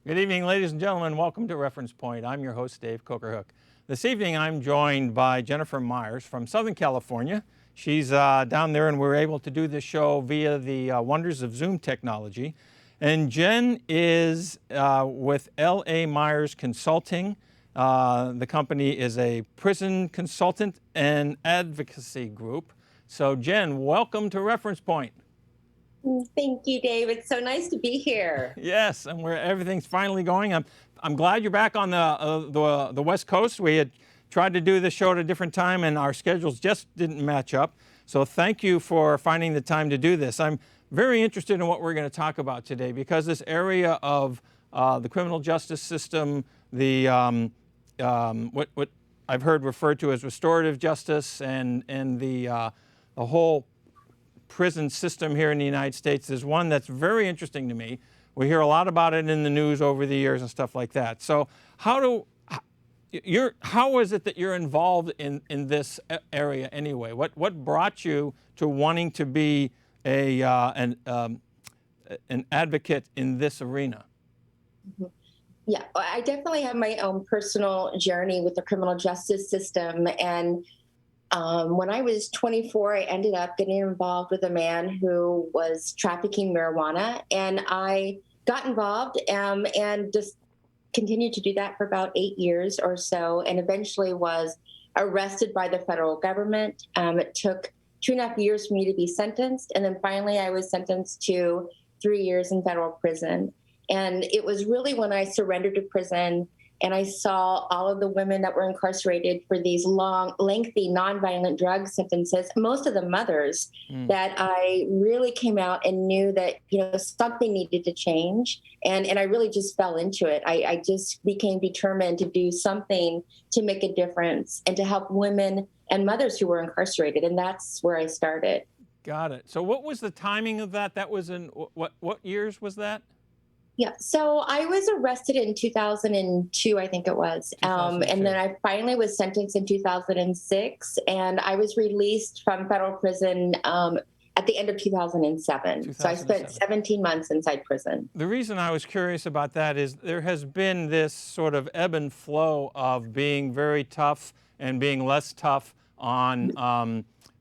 Good evening, ladies and gentlemen. Welcome to Reference Point. I'm your host, Dave Cokerhook. This evening, I'm joined by Jennifer Myers from Southern California. She's down there, and we're able to do this show via the wonders of Zoom technology. And Jen is with L.A. Myers Consulting. The company is a prison consultant and advocacy group. So, Jen, welcome to Reference Point. Thank you, Dave. It's so nice to be here. Yes, and where everything's finally going. I'm glad you're back on the West Coast. We had tried to do this show at a different time, and our schedules just didn't match up. So thank you for finding the time to do this. I'm very interested in what we're going to talk about today, because this area of the criminal justice system, the what I've heard referred to as restorative justice, and the whole prison system here in the United States is one that's very interesting to me. We hear a lot about it in the news over the years and stuff like that. So how is it that you're involved in this area anyway? What brought you to wanting to be an advocate in this arena? Yeah, I definitely have my own personal journey with the criminal justice system. And when I was 24, I ended up getting involved with a man who was trafficking marijuana, and I got involved and just continued to do that for about 8 years or so, and eventually was arrested by the federal government. It took 2.5 years for me to be sentenced, and then finally I was sentenced to 3 years in federal prison. And it was really when I surrendered to prison and I saw all of the women that were incarcerated for these long, lengthy, nonviolent drug sentences, most of them mothers, that I really came out and knew that, something needed to change. And I really just fell into it. I just became determined to do something to make a difference and to help women and mothers who were incarcerated. And that's where I started. Got it. So what was the timing of that? That was in what years was that? Yeah, so I was arrested in 2002, I think it was. And then I finally was sentenced in 2006, and I was released from federal prison at the end of 2007. So I spent 17 months inside prison. The reason I was curious about that is there has been this sort of ebb and flow of being very tough and being less tough on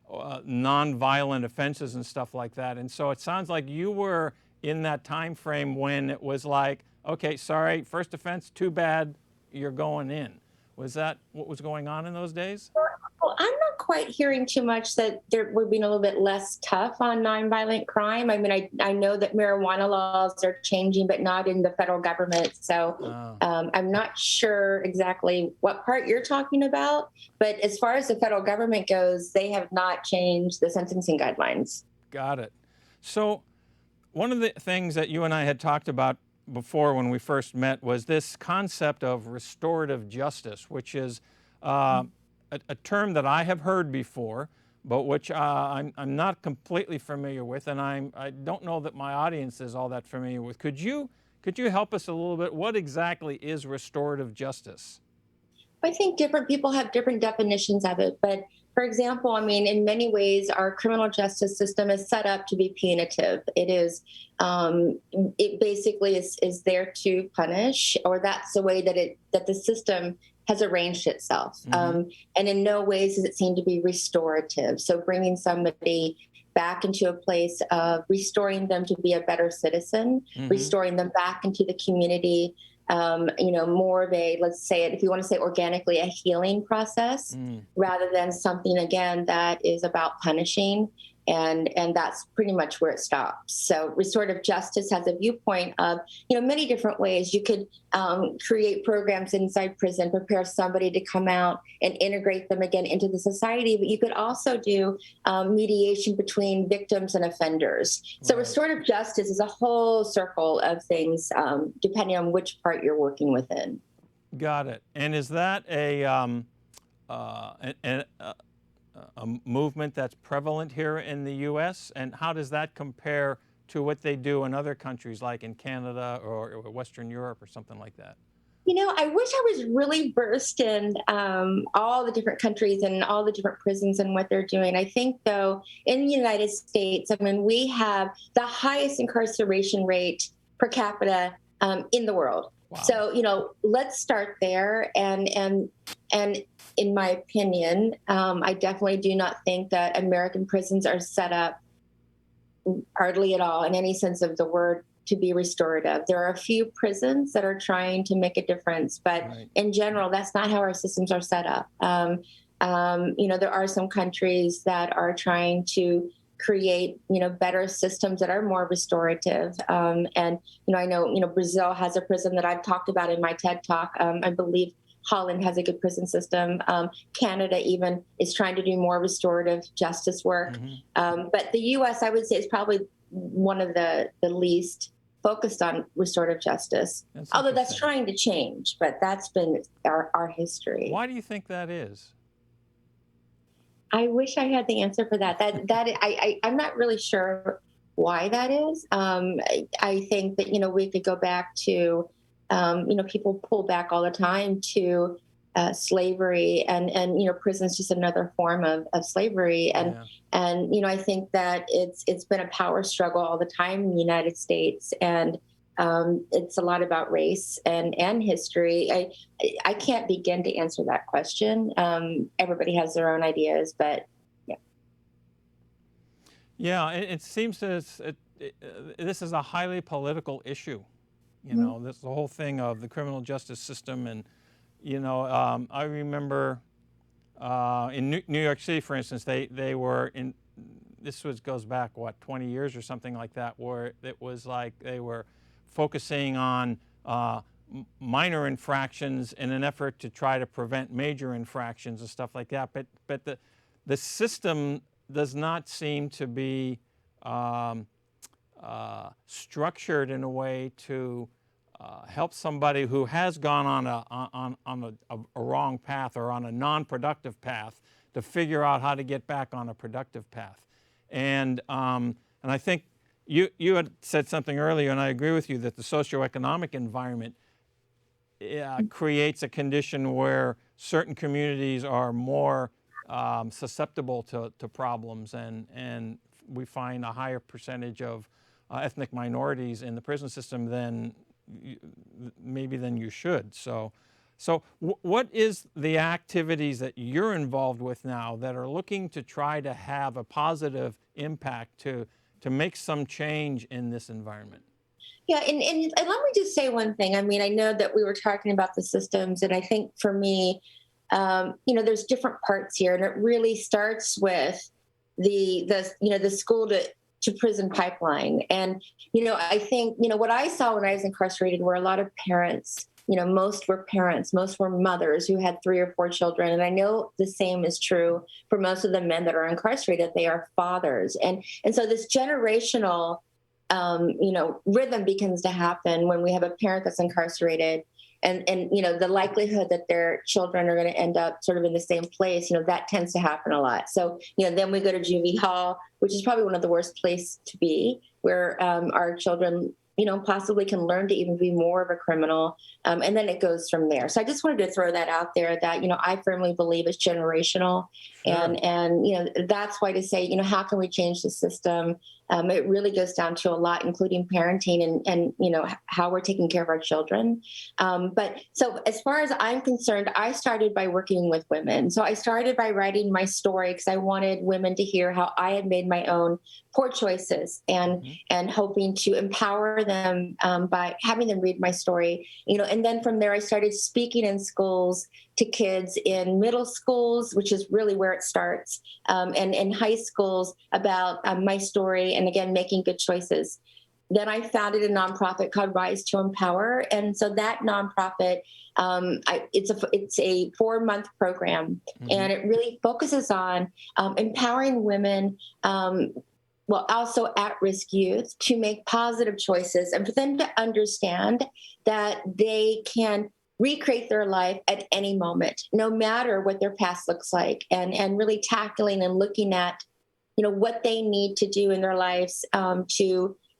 nonviolent offenses and stuff like that. And so it sounds like you were in that time frame when it was like, okay, sorry, first offense, too bad, you're going in. Was that what was going on in those days? Well, I'm not quite hearing too much that we're being a little bit less tough on nonviolent crime. I mean, I know that marijuana laws are changing, but not in the federal government. So I'm not sure exactly what part you're talking about. But as far as the federal government goes, they have not changed the sentencing guidelines. Got it. So one of the things that you and I had talked about before when we first met was this concept of restorative justice, which is a term that I have heard before, but which I'm not completely familiar with, and I don't know that my audience is all that familiar with. Could you help us a little bit? What exactly is restorative justice? I think different people have different definitions of it, but for example, I mean, in many ways, our criminal justice system is set up to be punitive. It is, it basically is there to punish, or that's the way that the system has arranged itself. And in no ways does it seem to be restorative. So bringing somebody back into a place of restoring them to be a better citizen, restoring them back into the community. More of a, let's say it, if you want to say organically, a healing process rather than something, again, that is about punishing. And that's pretty much where it stops. So restorative justice has a viewpoint of, many different ways. You could create programs inside prison, prepare somebody to come out and integrate them again into the society. But you could also do mediation between victims and offenders. So restorative justice is a whole circle of things, depending on which part you're working within. Got it. And is that a movement that's prevalent here in the U.S., and how does that compare to what they do in other countries like in Canada or Western Europe or something like that? I wish I was really versed in all the different countries and all the different prisons and what they're doing. I think, though, in the United States, we have the highest incarceration rate per capita in the world. Wow. So, let's start there. And in my opinion, I definitely do not think that American prisons are set up hardly at all in any sense of the word to be restorative. There are a few prisons that are trying to make a difference, but Right. in general, that's not how our systems are set up. There are some countries that are trying to create, better systems that are more restorative. I know, Brazil has a prison that I've talked about in my TED Talk. I believe Holland has a good prison system. Canada even is trying to do more restorative justice work. But the U.S., I would say, is probably one of the least focused on restorative justice, although that's trying to change. But that's been our history. Why do you think that is? I wish I had the answer for that. I'm not really sure why that is. I think that we could go back to people pull back all the time to slavery, and prison's just another form of slavery, and I think that it's been a power struggle all the time in the United States, and it's a lot about race and history. I can't begin to answer that question. Everybody has their own ideas, but yeah. Yeah, it seems this is a highly political issue. This the whole thing of the criminal justice system, and I remember in New York City, for instance, they were in. Goes back 20 years or something like that, where it was like they were focusing on minor infractions in an effort to try to prevent major infractions and stuff like that. But the system does not seem to be structured in a way to help somebody who has gone on a wrong path or on a non-productive path to figure out how to get back on a productive path. And I think you had said something earlier, and I agree with you, that the socioeconomic environment creates a condition where certain communities are more susceptible to problems, and we find a higher percentage of ethnic minorities in the prison system than you should. So what is the activities that you're involved with now that are looking to try to have a positive impact to make some change in this environment? Yeah, and let me just say one thing. I mean, I know that we were talking about the systems, and I think for me, there's different parts here, and it really starts with the school to prison pipeline. And I think what I saw when I was incarcerated were a lot of parents. Most were parents, most were mothers who had 3 or 4 children. And I know the same is true for most of the men that are incarcerated. They are fathers. And so this generational, rhythm begins to happen when we have a parent that's incarcerated, and the likelihood that their children are going to end up sort of in the same place, that tends to happen a lot. So, then we go to juvie hall, which is probably one of the worst places to be, where our children possibly can learn to even be more of a criminal. And then it goes from there. So I just wanted to throw that out there that, I firmly believe it's generational. Sure. And that's why to say, how can we change the system? It really goes down to a lot, including parenting and how we're taking care of our children. But so as far as I'm concerned, I started by working with women. So I started by writing my story because I wanted women to hear how I had made my own poor choices, and hoping to empower them by having them read my story. And then from there, I started speaking in schools to kids in middle schools, which is really where it starts, and in high schools about my story, and again, making good choices. Then I founded a nonprofit called Rise to Empower. And so that nonprofit, it's a 4-month program, and it really focuses on empowering women, also at-risk youth, to make positive choices, and for them to understand that they can recreate their life at any moment, no matter what their past looks like, and really tackling and looking at, what they need to do in their lives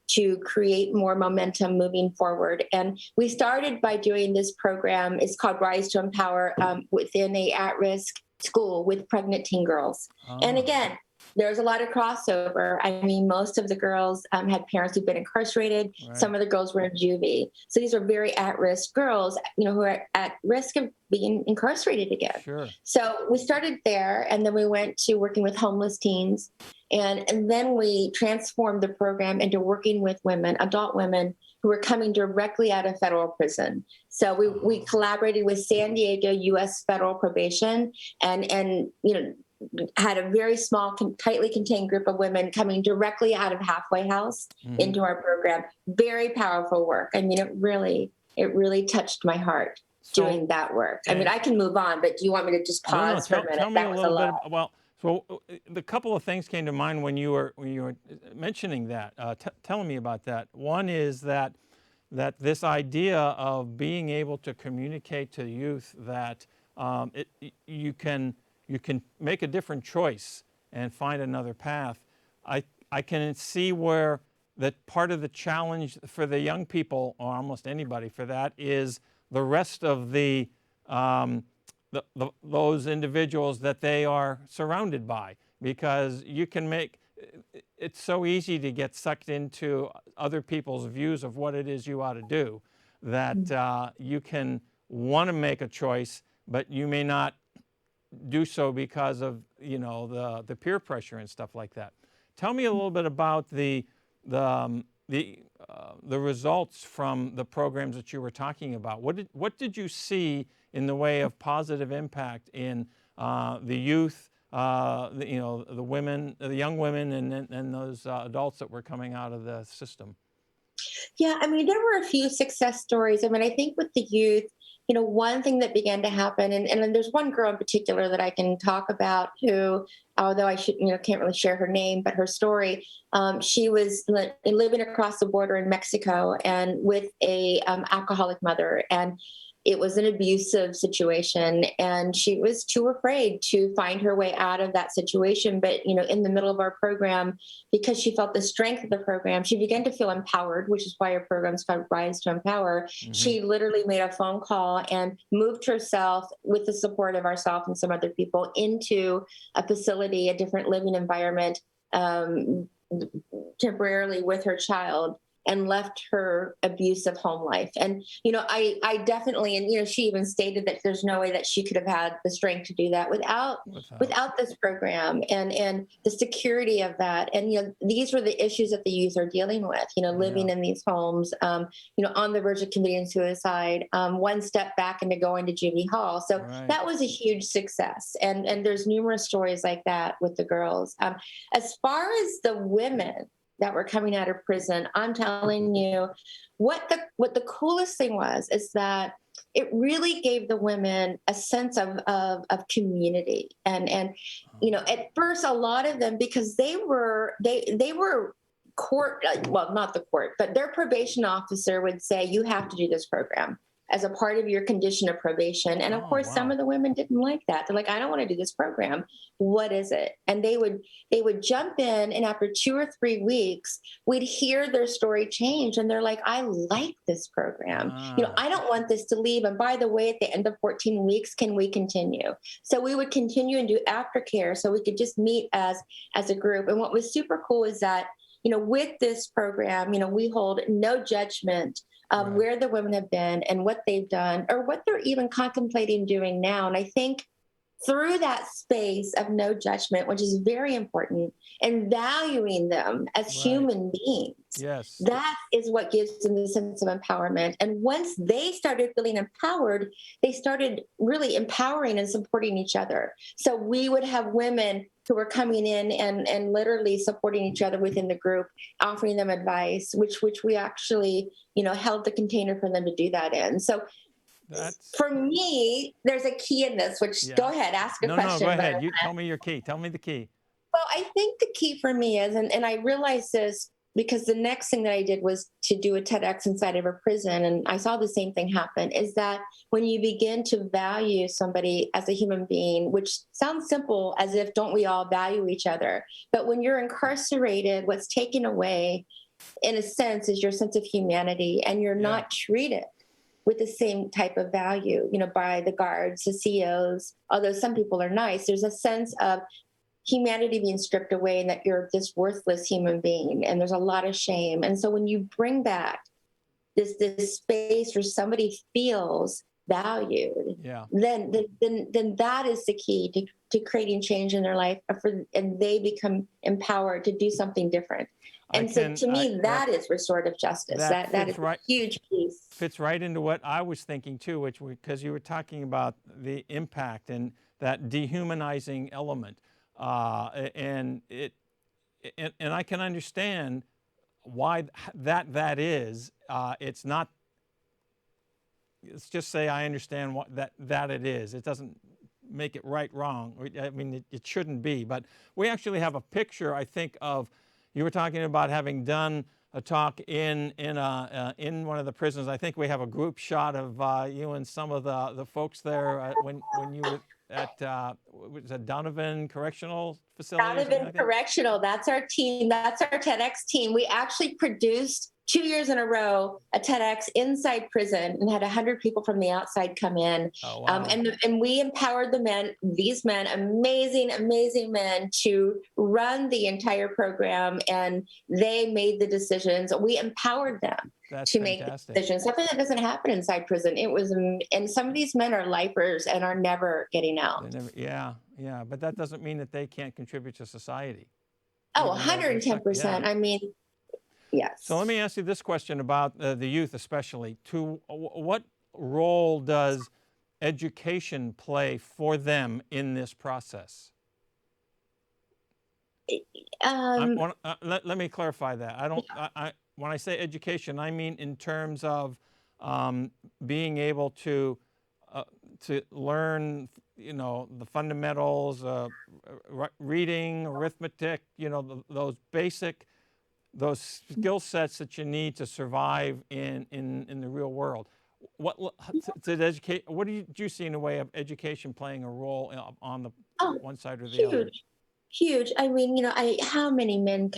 to create more momentum moving forward. And we started by doing this program. It's called Rise to Empower, within a at-risk school with pregnant teen girls. And again, There's a lot of crossover. I mean, most of the girls had parents who'd been incarcerated. Right. Some of the girls were in juvie. So these are very at-risk girls, who are at risk of being incarcerated again. Sure. So we started there, and then we went to working with homeless teens. And then we transformed the program into working with women, adult women, who were coming directly out of federal prison. So we collaborated with San Diego U.S. Federal Probation and had a very small, tightly contained group of women coming directly out of halfway house into our program. Very powerful work. I mean, it really touched my heart doing that work. I mean, I can move on, but do you want me to just pause for a minute? Tell me a little bit. Well, so the couple of things came to mind when you were mentioning that, telling me about that. One is that this idea of being able to communicate to youth that you can make a different choice and find another path. I can see where that part of the challenge for the young people, or almost anybody for that, is the rest of those individuals that they are surrounded by, because it's so easy to get sucked into other people's views of what it is you ought to do, that you can want to make a choice, but you may not do so because of the peer pressure and stuff like that. Tell me a little bit about the results from the programs that you were talking about. What did you see in the way of positive impact in the youth, the women, the young women, and those adults that were coming out of the system? Yeah, I mean, there were a few success stories. I mean, I think with the youth, one thing that began to happen, and there's one girl in particular that I can talk about who, although I can't really share her name, but her story, she was living across the border in Mexico and with a alcoholic mother, and it was an abusive situation, and she was too afraid to find her way out of that situation. But, in the middle of our program, because she felt the strength of the program, she began to feel empowered, which is why our program's called Rise to Empower. Mm-hmm. She literally made a phone call and moved herself, with the support of ourselves and some other people, into a facility, a different living environment, temporarily with her child, and left her abusive home life. And, I definitely, and, she even stated that there's no way that she could have had the strength to do that without this program and the security of that. And, these were the issues that the youth are dealing with, living in these homes, on the verge of committing suicide, one step back into going to juvie hall. So that was a huge success. And there's numerous stories like that with the girls. As far as the women that were coming out of prison, I'm telling you, what the coolest thing is that it really gave the women a sense of community. And at first, a lot of them, because they were court, well, not the court, but their probation officer would say, you have to do this program as a part of your condition of probation. And of course, some of the women didn't like that. They're like, I don't want to do this program. What is it? And they would jump in, and after 2 or 3 weeks, we'd hear their story change. And they're like, I like this program. I don't want this to leave. And by the way, at the end of 14 weeks, can we continue? So we would continue and do aftercare, so we could just meet as a group. And what was super cool is that, with this program, we hold no judgment of where the women have been and what they've done or what they're even contemplating doing now. And I think through that space of no judgment, which is very important, and valuing them as human beings, that is what gives them the sense of empowerment. And once they started feeling empowered, they started really empowering and supporting each other. So we would have women who were coming in and literally supporting each other within the group, offering them advice, which we actually, held the container for them to do that in. So for me, there's a key in this, which go ahead, ask a question. No, go ahead. You tell me your key. Tell me the key. Well, I think the key for me is, and I realized this because the next thing that I did was to do a TEDx inside of a prison, and I saw the same thing happen, is that when you begin to value somebody as a human being, which sounds simple, as if don't we all value each other, but when you're incarcerated, what's taken away, in a sense, is your sense of humanity, and you're not treated with the same type of value, by the guards, the COs, although some people are nice. There's a sense of humanity being stripped away and that you're this worthless human being. And there's a lot of shame. And so when you bring back this space where somebody feels valued, Yeah. then that is the key to creating change in their life, and they become empowered to do something different. And so to me, that is restorative justice. That is a huge piece. Fits right into what I was thinking too, which because you were talking about the impact and that dehumanizing element, and I can understand why that is. It's not. Let's just say I understand what that it is. It doesn't make it right, wrong. I mean, it shouldn't be. But we actually have a picture, I think, of. You were talking about having done a talk in one of the prisons. I think we have a group shot of you and some of the folks there when you were at was it Donovan Correctional Facility? Donovan Correctional. That's our team. That's our TEDx team. We actually produced 2 years in a row a TEDx inside prison and had 100 people from the outside come in. Oh, wow. And we empowered these men, amazing men, to run the entire program, and they made the decisions. We empowered them to make decisions. Something that doesn't happen inside prison. And some of these men are lifers and are never getting out. Yeah, but that doesn't mean that they can't contribute to society. Oh, 110%. I mean, yes. So let me ask you this question about the youth, especially. What role does education play for them in this process? Let me clarify that. When I say education, I mean in terms of being able to learn, the fundamentals, reading, arithmetic, those skill sets that you need to survive in the real world. What did you see in the way of education playing a role on the one side or the other? Huge. I mean, how many men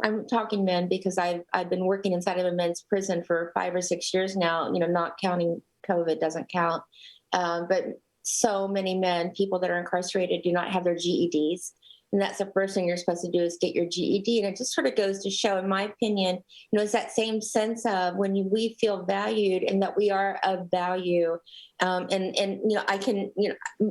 I'm talking men because I've been working inside of a men's prison for 5 or 6 years now, not counting COVID, doesn't count. But so many men, people that are incarcerated, do not have their GEDs. And that's the first thing you're supposed to do is get your GED. And it just sort of goes to show, in my opinion, it's that same sense of when we feel valued and that we are of value. And I can,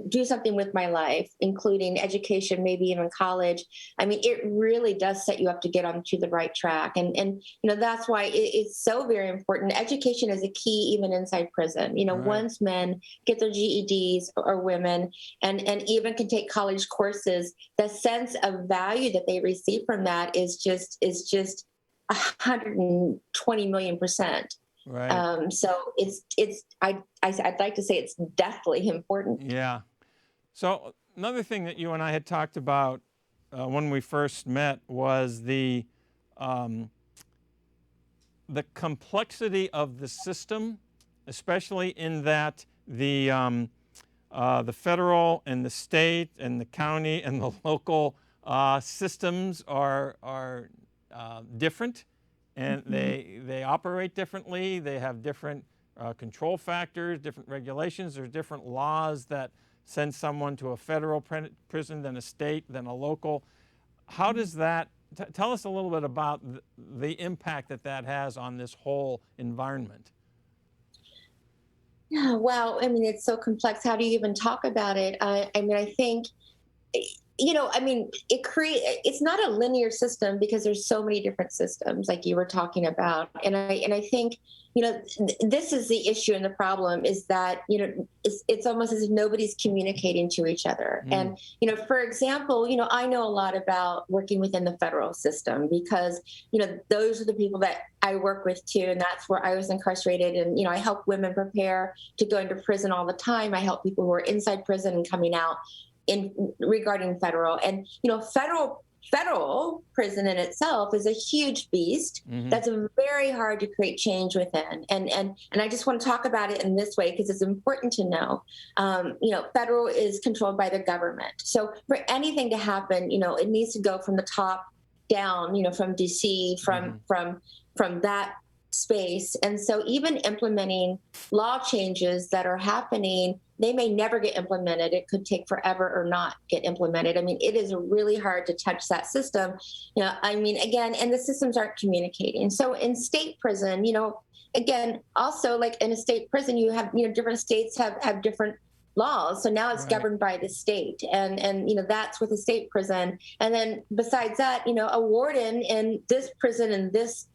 do something with my life, including education, maybe even college. I mean, it really does set you up to get onto the right track. And that's why it's so very important. Education is a key even inside prison. Right. Once men get their GEDs or women and even can take college courses, the sense of value that they receive from that is just 120 million%. Right. So I'd like to say it's deathly important. Yeah. So another thing that you and I had talked about when we first met was the complexity of the system, especially in that the federal and the state and the county and the local systems are different. And they operate differently. They have different control factors, different regulations. There's different laws that send someone to a federal prison than a state, than a local. How does that, tell us a little bit about the impact that has on this whole environment. Yeah, wow. I mean, it's so complex. How do you even talk about it? I think, it's not a linear system because there's so many different systems like you were talking about. And I think, this is the issue and the problem is that, it's almost as if nobody's communicating to each other. And, for example, I know a lot about working within the federal system because, those are the people that I work with too. And that's where I was incarcerated. And, I help women prepare to go into prison all the time. I help people who are inside prison and coming out regarding federal. And, federal prison in itself is a huge beast that's very hard to create change within. And I just want to talk about it in this way because it's important to know. Federal is controlled by the government. So for anything to happen, it needs to go from the top down, from DC, from that space. And so even implementing law changes that are happening they may never get implemented. It could take forever or not get implemented. I mean, it is really hard to touch that system. I mean, again, and the systems aren't communicating. So in state prison, again, also like in a state prison, you have, different states have different laws. So now it's governed by the state, and that's with a state prison. And then besides that, a warden in this prison in this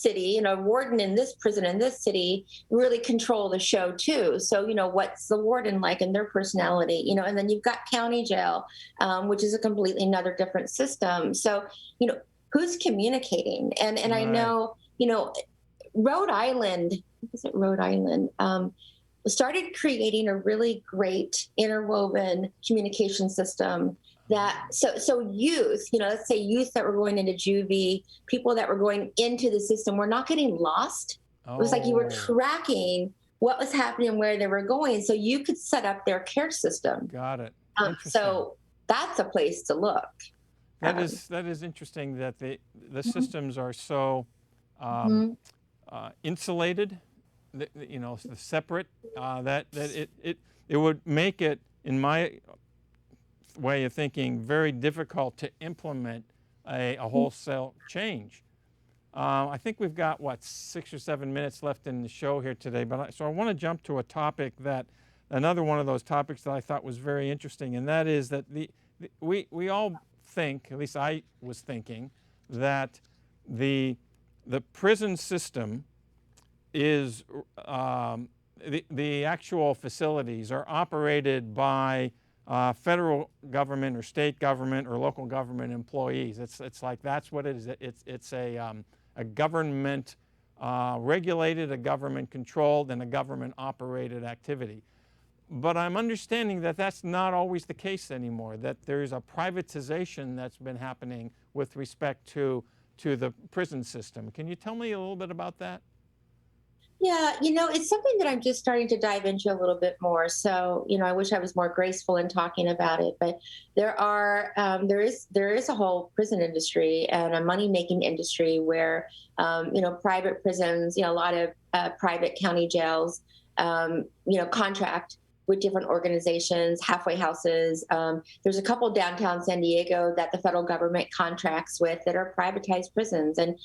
city, a warden in this prison in this city really control the show too. So what's the warden like and their personality, and then you've got county jail, which is a completely another different system. So who's communicating? And I know Rhode Island, is it Rhode Island? Started creating a really great interwoven communication system that so youth, let's say youth that were going into juvie, people that were going into the system were not getting lost. It was like you were tracking what was happening and where they were going, so you could set up their care system. Got it. So that's a place to look. That is interesting that the systems are so insulated, separate, that it would make it, in my way of thinking, very difficult to implement a wholesale change. I think we've got 6 or 7 minutes left in the show here today, so I want to jump to a topic another one of those topics that I thought was very interesting, and that is that we all think, at least I was thinking, that the prison system is the actual facilities are operated by federal government or state government or local government employees. It's like that's what it is. It's a government regulated, a government controlled, and a government operated activity. But I'm understanding that that's not always the case anymore, that there's a privatization that's been happening with respect to the prison system. Can you tell me a little bit about that? Yeah, it's something that I'm just starting to dive into a little bit more. So, I wish I was more graceful in talking about it, but there is a whole prison industry and a money-making industry where, private prisons, a lot of private county jails, contract with different organizations, halfway houses. There's a couple downtown San Diego that the federal government contracts with that are privatized prisons, and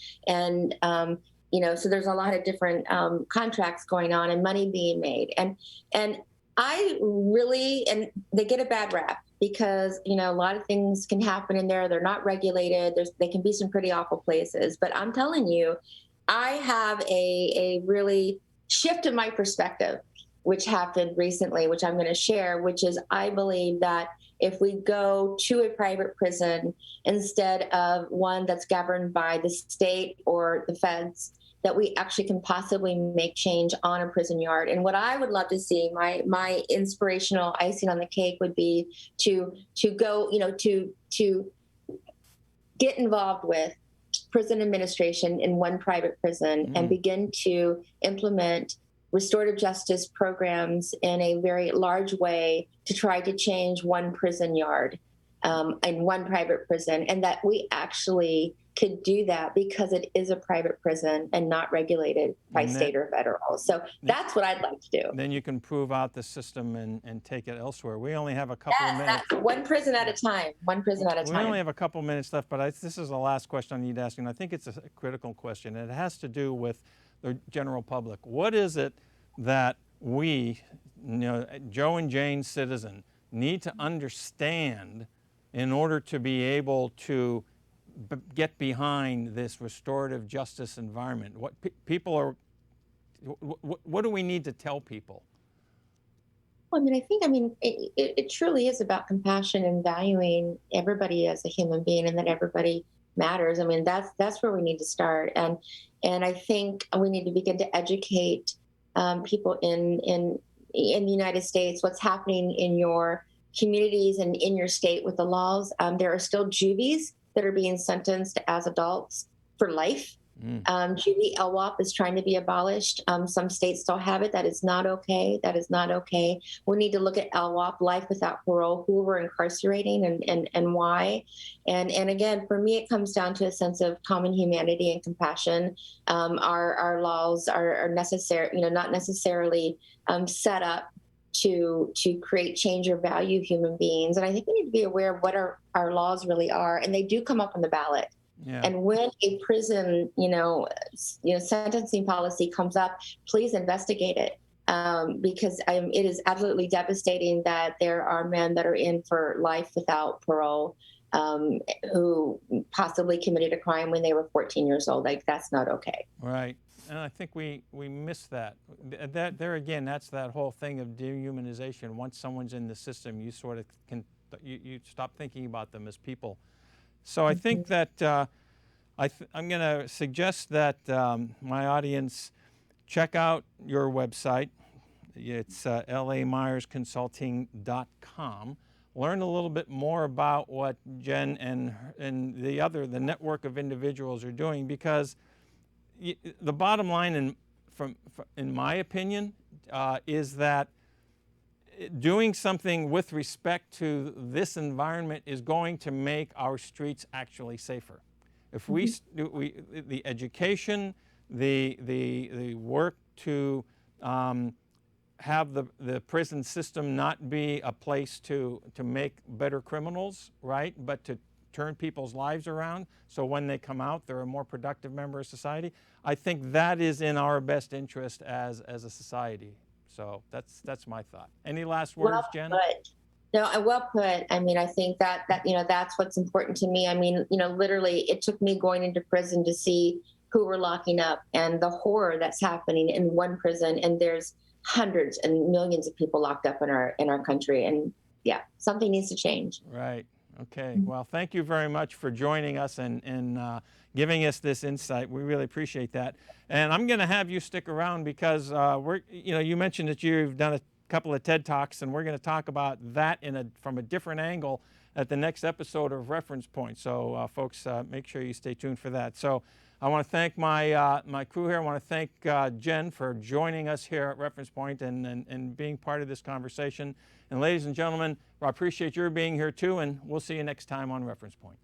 so there's a lot of different contracts going on and money being made. And they get a bad rap because, a lot of things can happen in there. They're not regulated. They can be some pretty awful places. But I'm telling you, I have a really shift in my perspective, which happened recently, which I'm going to share, which is I believe that if we go to a private prison instead of one that's governed by the state or the feds, that we actually can possibly make change on a prison yard. And what I would love to see, my inspirational icing on the cake would be to go, to get involved with prison administration in one private prison and begin to implement restorative justice programs in a very large way to try to change one prison yard in one private prison, and that we actually could do that because it is a private prison and not regulated by state or federal. So that's what I'd like to do. Then you can prove out the system and take it elsewhere. We only have a couple of minutes. That's one prison at a time. One prison at a time. We only have a couple minutes left, but this is the last question I need to ask you, and I think it's a critical question. It has to do with the general public. What is it that we, Joe and Jane citizen, need to understand in order to be able to get behind this restorative justice environment? What what do we need to tell people? Well, it truly is about compassion and valuing everybody as a human being, and that everybody matters. That's where we need to start, and I think we need to begin to educate people in the United States what's happening in your communities and in your state with the laws. There are still juvies that are being sentenced as adults for life. Juvie LWOP is trying to be abolished. Some states still have it. That is not okay. That is not okay. We need to look at LWOP, life without parole, who we're incarcerating and why. And again, for me, it comes down to a sense of common humanity and compassion. Our laws are necessary, not necessarily set up to create change or value human beings. And I think we need to be aware of what our laws really are, and they do come up on the ballot. Yeah. And when a prison, sentencing policy comes up, please investigate it, because it is absolutely devastating that there are men that are in for life without parole, who possibly committed a crime when they were 14 years old. Like, that's not okay. Right. And I think we miss that. That there again, that's that whole thing of dehumanization. Once someone's in the system, you sort of you stop thinking about them as people. So I think that I'm going to suggest that my audience check out your website. It's lamyersconsulting.com. Learn a little bit more about what Jen and the network of individuals are doing, because the bottom line, in my opinion, is that doing something with respect to this environment is going to make our streets actually safer. If the education, the work to have the prison system not be a place to make better criminals, right, but to turn people's lives around, so when they come out, they're a more productive member of society. I think that is in our best interest as a society. So that's my thought. Any last words, Jen? Put. No, well put. I mean, I think that that's what's important to me. I mean, literally, it took me going into prison to see who we're locking up and the horror that's happening in one prison, and there's hundreds and millions of people locked up in our country, and yeah, something needs to change. Right. Okay. Well, thank you very much for joining us and giving us this insight. We really appreciate that. And I'm going to have you stick around because you mentioned that you've done a couple of TED Talks, and we're going to talk about that from a different angle at the next episode of Reference Point. So, folks, make sure you stay tuned for that. So, I want to thank my crew here. I want to thank Jen for joining us here at Reference Point and being part of this conversation. And ladies and gentlemen, I appreciate your being here too, and we'll see you next time on Reference Point.